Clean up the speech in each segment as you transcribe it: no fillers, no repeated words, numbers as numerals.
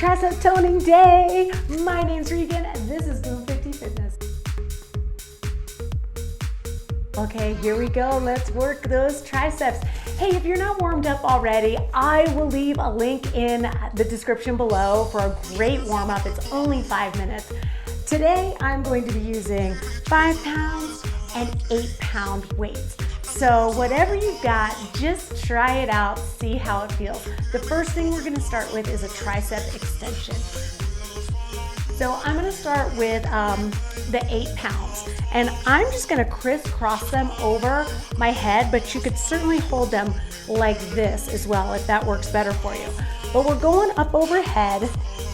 Tricep Toning Day. My name's Regan and this is Boom 50 Fitness. Okay, here we go. Let's work those triceps. Hey, if you're not warmed up already, I will leave a link in the description below for a great warm up. It's only 5 minutes. Today, I'm going to be using 5 pounds and 8 pound weights. So whatever you've got, just try it out, see how it feels. The first thing we're gonna start with is a tricep extension. So I'm gonna start with the 8 pounds. And I'm just gonna crisscross them over my head, but you could certainly hold them like this as well if that works better for you. But we're going up overhead.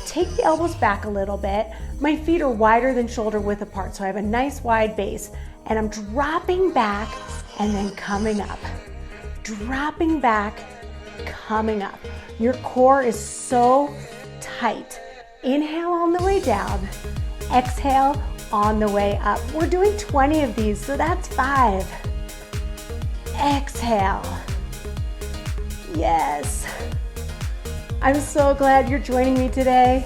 Take the elbows back a little bit. My feet are wider than shoulder width apart, so I have a nice wide base. And I'm dropping back and then coming up. Dropping back, coming up. Your core is so tight. Inhale on the way down, exhale on the way up. We're doing 20 of these, so that's 5. Exhale. Yes. I'm so glad you're joining me today.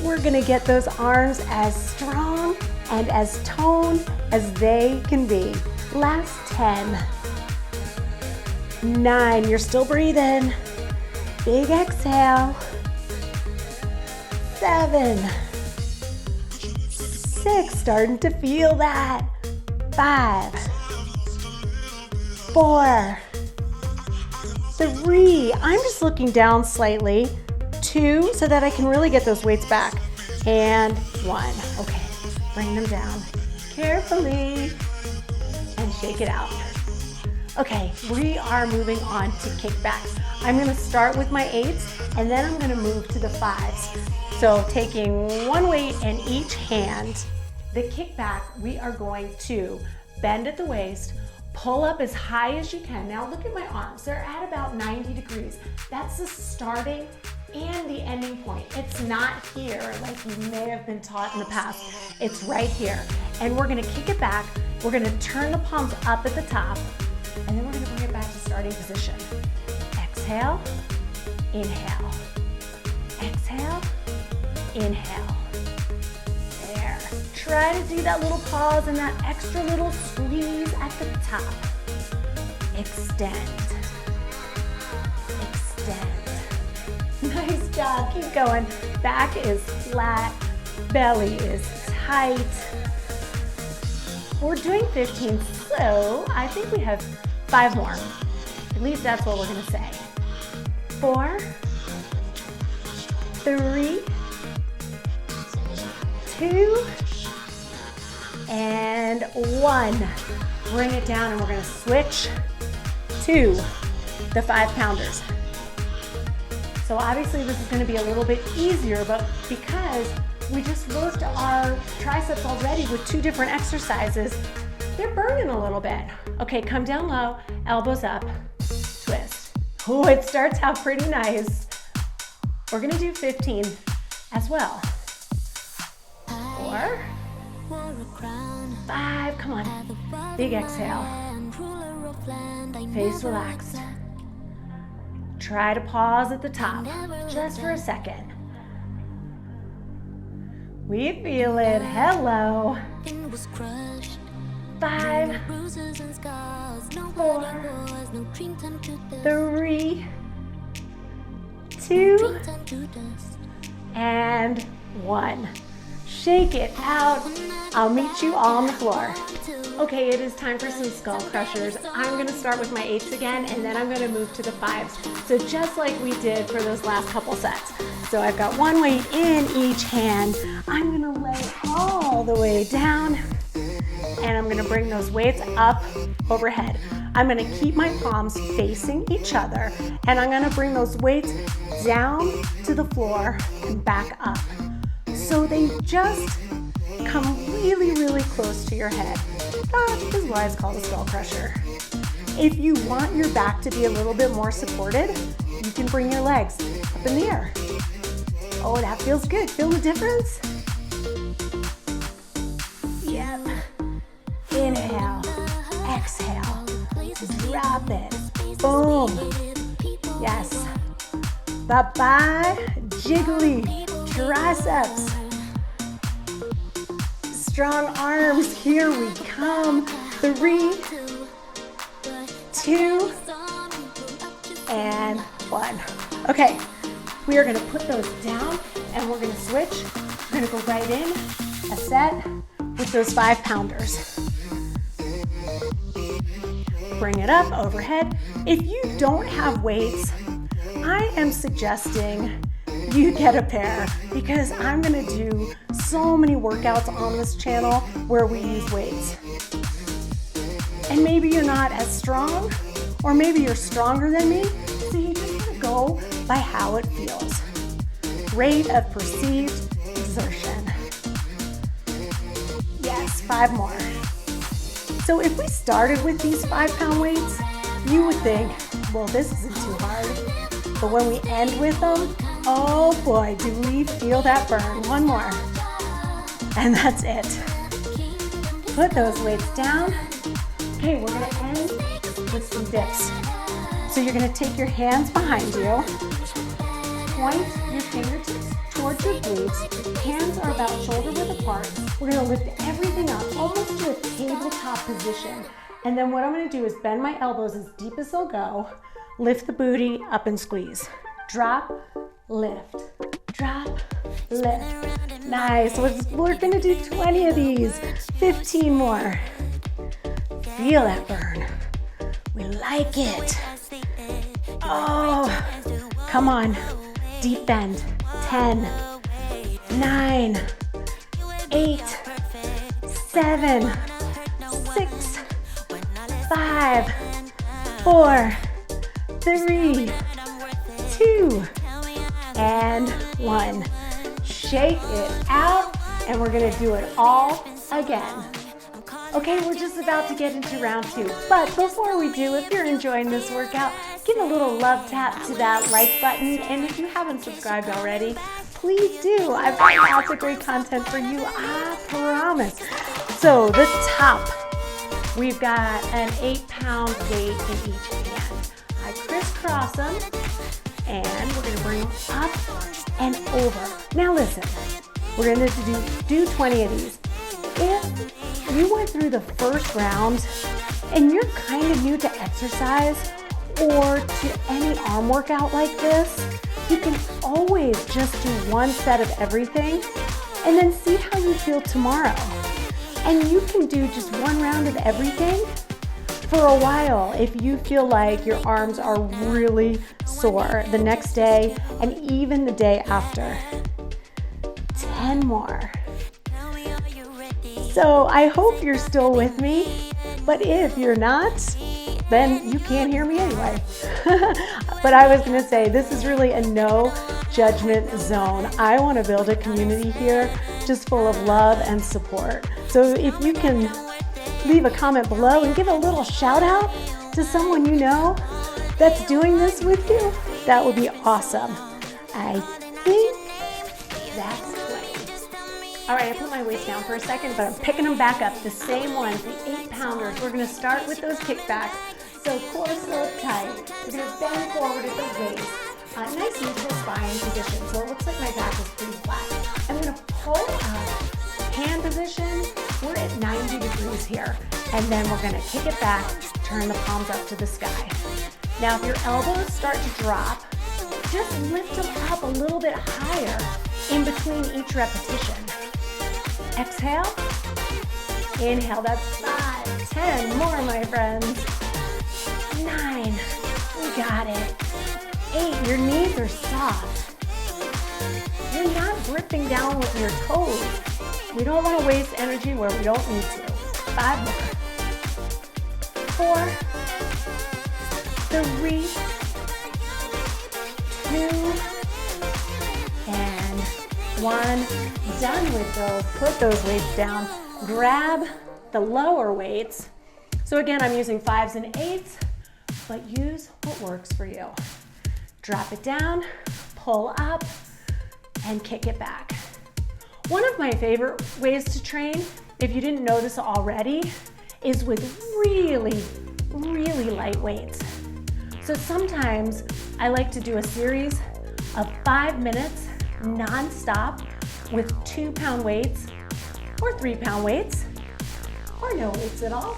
We're gonna get those arms as strong and as toned as they can be. Last 10. 9, you're still breathing. Big exhale. 7. 6, starting to feel that. 5. 4. 3, I'm just looking down slightly. 2, so that I can really get those weights back. And 1, okay, bring them down carefully and shake it out. Okay, we are moving on to kickbacks. I'm gonna start with my 8s and then I'm gonna move to the 5s. So taking one weight in each hand, the kickback, we are going to bend at the waist, pull up as high as you can. Now look at my arms, they're at about 90 degrees. That's the starting and the ending point. It's not here like you may have been taught in the past. It's right here. And we're gonna kick it back. We're gonna turn the palms up at the top, and then we're gonna bring it back to starting position. Exhale, inhale. Exhale, inhale. There. Try to do that little pause and that extra little squeeze at the top. Extend. Extend. Nice job, keep going. Back is flat, belly is tight. We're doing 15, so I think we have 5 more. At least that's what we're gonna say. 4, 3, 2, and 1. Bring it down and we're gonna switch to the 5 pounders. So obviously this is gonna be a little bit easier, but because we just worked our triceps already with 2 different exercises, they're burning a little bit. Okay, come down low, elbows up, twist. Oh, it starts out pretty nice. We're gonna do 15 as well. 4, 5, come on. Big exhale. Face relaxed. Try to pause at the top, just for a second. We feel it, hello. 5, 4, 3, 2, and 1. Shake it out. I'll meet you on the floor. Okay, it is time for some skull crushers. I'm gonna start with my 8s again, and then I'm gonna move to the 5s. So just like we did for those last couple sets. So I've got one weight in each hand. I'm gonna lay all the way down, and I'm gonna bring those weights up overhead. I'm gonna keep my palms facing each other, and I'm gonna bring those weights down to the floor and back up. So they just come really, really close to your head. That is why it's called a skull crusher. If you want your back to be a little bit more supported, you can bring your legs up in the air. Oh, that feels good. Feel the difference? Yep. Inhale, exhale, drop it. Boom. Yes. Bye-bye. jiggly triceps. Strong arms, here we come. 3, 2, and 1. Okay, we are gonna put those down and we're gonna switch. We're gonna go right in, a set with those 5-pounders. Bring it up overhead. If you don't have weights, I am suggesting you get a pair because I'm gonna do so many workouts on this channel where we use weights. And maybe you're not as strong, or maybe you're stronger than me, so you just wanna go by how it feels. Rate of perceived exertion. Yes, 5 more. So if we started with these 5-pound weights, you would think, well, this isn't too hard. But when we end with them, oh boy, do we feel that burn. 1 more. And that's it. Put those weights down. Okay, we're gonna end with some dips. So you're gonna take your hands behind you, point your fingertips towards your glutes. Hands are about shoulder width apart. We're gonna lift everything up, almost to a tabletop position. And then what I'm gonna do is bend my elbows as deep as they'll go, lift the booty up and squeeze. Drop, lift, drop, lift. Nice, we're gonna do 20 of these, 15 more. Feel that burn. We like it. Oh, come on, deep bend. 10, 9, 8, 7, 6, 5, 4, 3, 2, and 1. Shake it out, and we're gonna do it all again. Okay, we're just about to get into round 2, but before we do, if you're enjoying this workout, give a little love tap to that like button, and if you haven't subscribed already, please do. I've got lots of great content for you, I promise. So the top, we've got an 8-pound weight in each hand. I crisscross them, and we're gonna bring them up and over. Now listen, we're gonna do 20 of these. If you went through the first round and you're kind of new to exercise or to any arm workout like this, you can always just do 1 set of everything and then see how you feel tomorrow. And you can do just 1 round of everything for a while if you feel like your arms are really sore the next day and even the day after. 10 more. So I hope you're still with me, but if you're not, then you can't hear me anyway. But I was gonna say, this is really a no judgment zone. I wanna build a community here just full of love and support. So if you can leave a comment below and give a little shout out to someone you know that's doing this with you, that would be awesome. I think that's 20. All right, I put my weights down for a second, but I'm picking them back up, the same ones, the 8-pounders. We're gonna start with those kickbacks. So core so tight. We're gonna bend forward at the waist. Nice neutral spine position, so it looks like my back is pretty flat. I'm gonna pull up, hand position. We're at 90 degrees here. And then we're gonna kick it back, turn the palms up to the sky. Now, if your elbows start to drop, just lift them up a little bit higher in between each repetition. Exhale, inhale, that's 5, 10 more, my friends. 9, we got it. 8, your knees are soft. You're not gripping down with your toes. We don't want to waste energy where we don't need to. 5 more. 4, 3, 2, and 1. Done with those. Put those weights down. Grab the lower weights. So again, I'm using 5s and 8s, but use what works for you. Drop it down, pull up, and kick it back. One of my favorite ways to train, if you didn't know this already, is with really, really light weights. So sometimes I like to do a series of 5 minutes non-stop with 2-pound weights or 3-pound weights or no weights at all.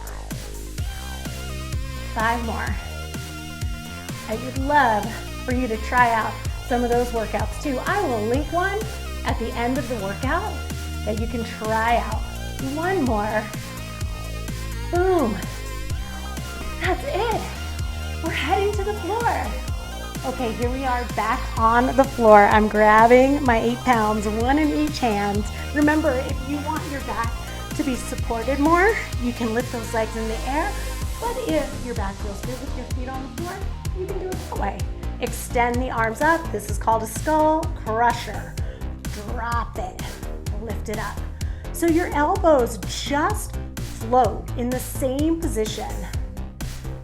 5 more. I would love for you to try out some of those workouts too. I will link one at the end of the workout that you can try out. 1 more. Boom. That's it. We're heading to the floor. Okay, here we are back on the floor. I'm grabbing my 8 pounds, 1 in each hand. Remember, if you want your back to be supported more, you can lift those legs in the air. But if your back feels good with your feet on the floor, you can do it that way. Extend the arms up. This is called a skull crusher. Drop it. Lift it up. So your elbows just float in the same position.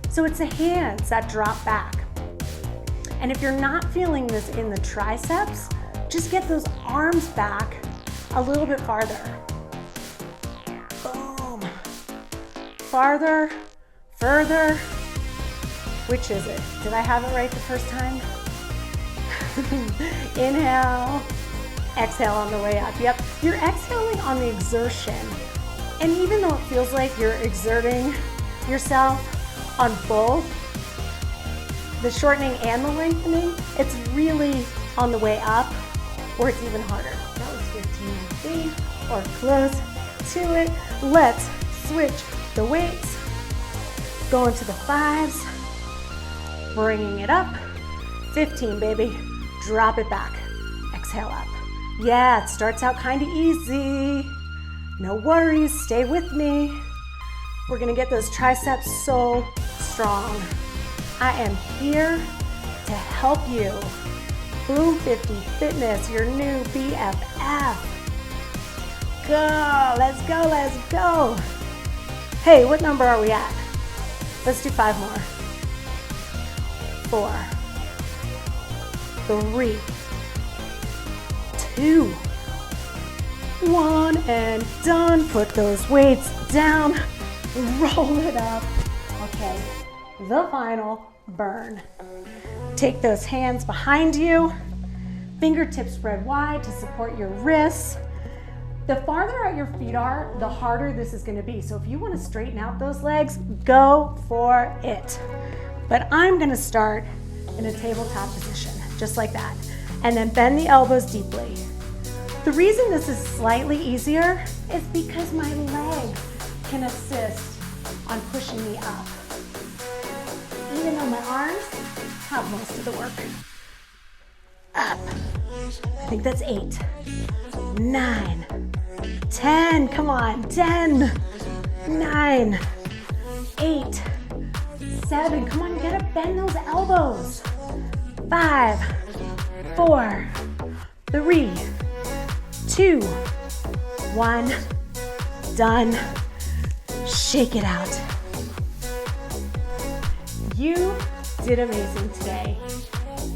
So it's the hands that drop back. And if you're not feeling this in the triceps, just get those arms back a little bit farther. Boom. Farther, further. Which is it? Did I have it right the first time? Inhale, exhale on the way up. Yep, you're exhaling on the exertion. And even though it feels like you're exerting yourself on both the shortening and the lengthening, it's really on the way up where it's even harder. That was 15 feet or close to it. Let's switch the weights. Go into the 5s. Bringing it up. 15, baby. Drop it back. Exhale up. Yeah, it starts out kind of easy. No worries, stay with me. We're gonna get those triceps so strong. I am here to help you. Boom 50 Fitness, your new BFF. Go, let's go, let's go. Hey, what number are we at? Let's do 5 more. 4, 3, 2, 1, and done. Put those weights down, roll it up. Okay, the final burn. Take those hands behind you, fingertips spread wide to support your wrists. The farther out your feet are, the harder this is gonna be. So if you wanna straighten out those legs, go for it. But I'm gonna start in a tabletop position, just like that. And then bend the elbows deeply. The reason this is slightly easier is because my legs can assist on pushing me up. Even though my arms have most of the work. Up. I think that's 8, 9, 10, come on, 10, 9, 8, 7, come on, you gotta bend those elbows. 5, 4, 3, 2, 1, done. Shake it out. You did amazing today.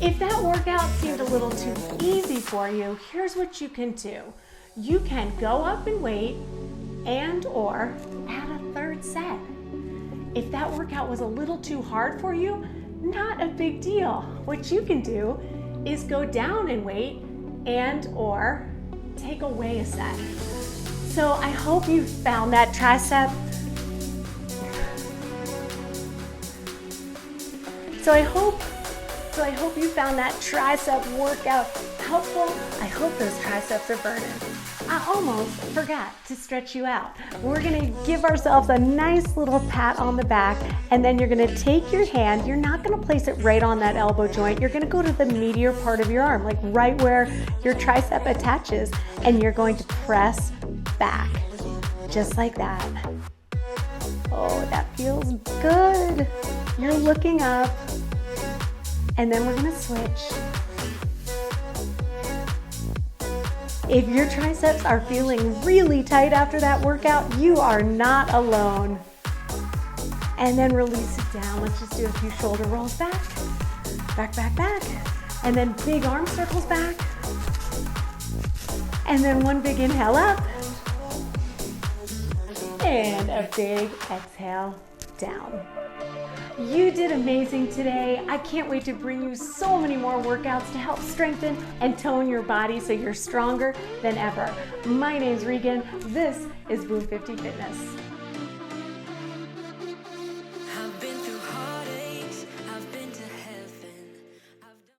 If that workout seemed a little too easy for you, here's what you can do. You can go up in weight and or add a 3rd set. If that workout was a little too hard for you, not a big deal. What you can do is go down in weight and or take away a set. So I hope you found that tricep. So I hope you found that tricep workout helpful. I hope those triceps are burning. I almost forgot to stretch you out. We're gonna give ourselves a nice little pat on the back, and then you're gonna take your hand, you're not gonna place it right on that elbow joint, you're gonna go to the meatier part of your arm, like right where your tricep attaches, and you're going to press back, just like that. Oh, that feels good. You're looking up, and then we're gonna switch. If your triceps are feeling really tight after that workout, you are not alone. And then release it down. Let's just do a few shoulder rolls back. Back, back, back. And then big arm circles back. And then one big inhale up. And a big exhale down. You did amazing today. I can't wait to bring you so many more workouts to help strengthen and tone your body so you're stronger than ever. My name's Regan. This is Boom 50 Fitness.